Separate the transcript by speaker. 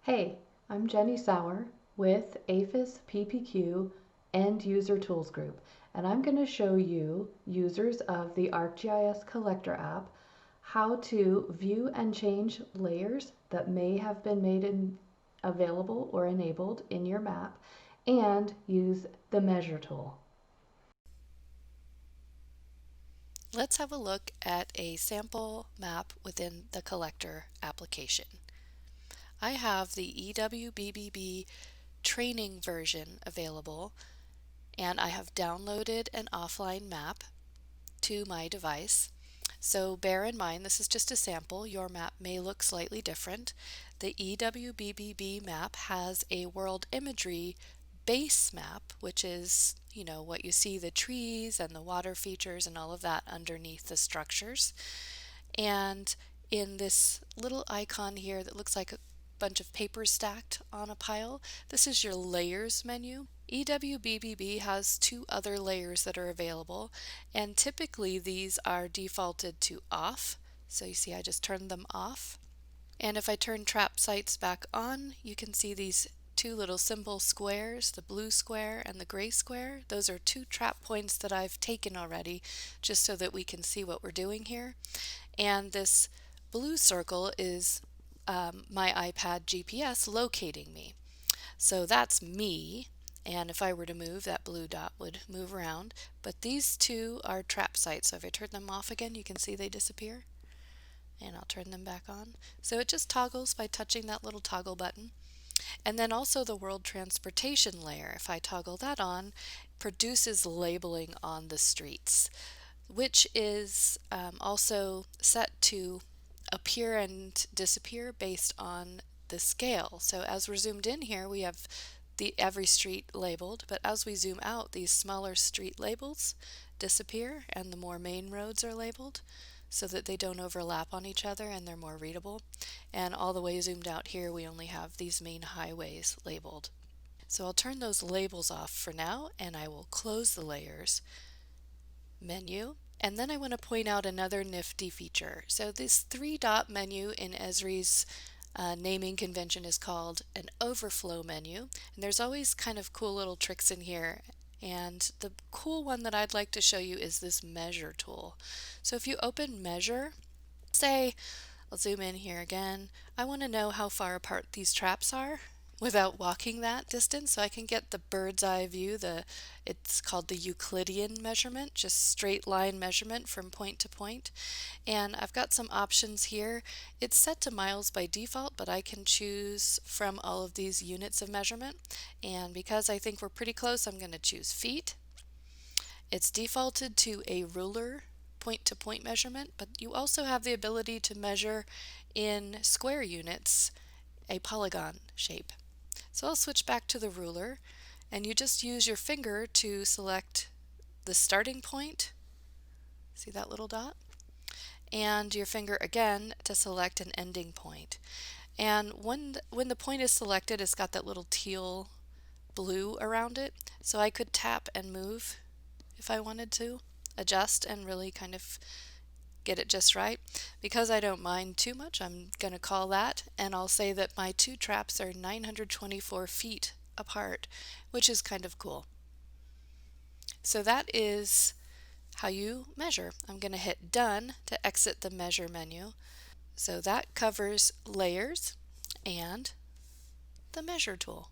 Speaker 1: Hey, I'm Jenny Sauer with APHIS PPQ End User Tools Group, and I'm going to show you, users of the ArcGIS Collector app, how to view and change layers that may have been made available or enabled in your map, and use the Measure tool.
Speaker 2: Let's have a look at a sample map within the Collector application. I have the EWBBB training version available, and I have downloaded an offline map to my device. So bear in mind, this is just a sample. Your map may look slightly different. The EWBBB map has a world imagery base map, which is, what you see, the trees and the water features and all of that underneath the structures. And in this little icon here that looks like a bunch of papers stacked on a pile, this is your layers menu. EWBBB has two other layers that are available, and typically these are defaulted to off. So you see I just turned them off. And if I turn trap sites back on, you can see these two little simple squares, the blue square and the gray square. Those are two trap points that I've taken already, just so that we can see what we're doing here. And this blue circle is my iPad GPS locating me. So that's me, and if I were to move, that blue dot would move around. But these two are trap sites, so if I turn them off again, you can see they disappear. And I'll turn them back on. So it just toggles by touching that little toggle button. And then also the world transportation layer, if I toggle that on, produces labeling on the streets, which is also set to appear and disappear based on the scale. So as we're zoomed in here, we have every street labeled, but as we zoom out, these smaller street labels disappear and the more main roads are labeled so that they don't overlap on each other and they're more readable. And all the way zoomed out here, we only have these main highways labeled. So I'll turn those labels off for now, and I will close the layers menu. And then I want to point out another nifty feature. So this three-dot menu in Esri's naming convention is called an overflow menu. And there's always kind of cool little tricks in here. And the cool one that I'd like to show you is this Measure tool. So if you open Measure, say, I'll zoom in here again. I want to know how far apart these traps are without walking that distance, so I can get the bird's eye view. It's called the Euclidean measurement, just straight line measurement from point to point. And I've got some options here. It's set to miles by default, but I can choose from all of these units of measurement. And because I think we're pretty close, I'm going to choose feet. It's defaulted to a ruler point-to-point measurement, but you also have the ability to measure in square units, a polygon shape. So I'll switch back to the ruler, and you just use your finger to select the starting point. See that little dot? And your finger again to select an ending point. And when the point is selected, it's got that little teal blue around it, so I could tap and move if I wanted to, adjust and really kind of get it just right. Because I don't mind too much, I'm going to call that, and I'll say that my two traps are 924 feet apart, which is kind of cool. So that is how you measure. I'm going to hit Done to exit the Measure menu. So that covers layers and the Measure tool.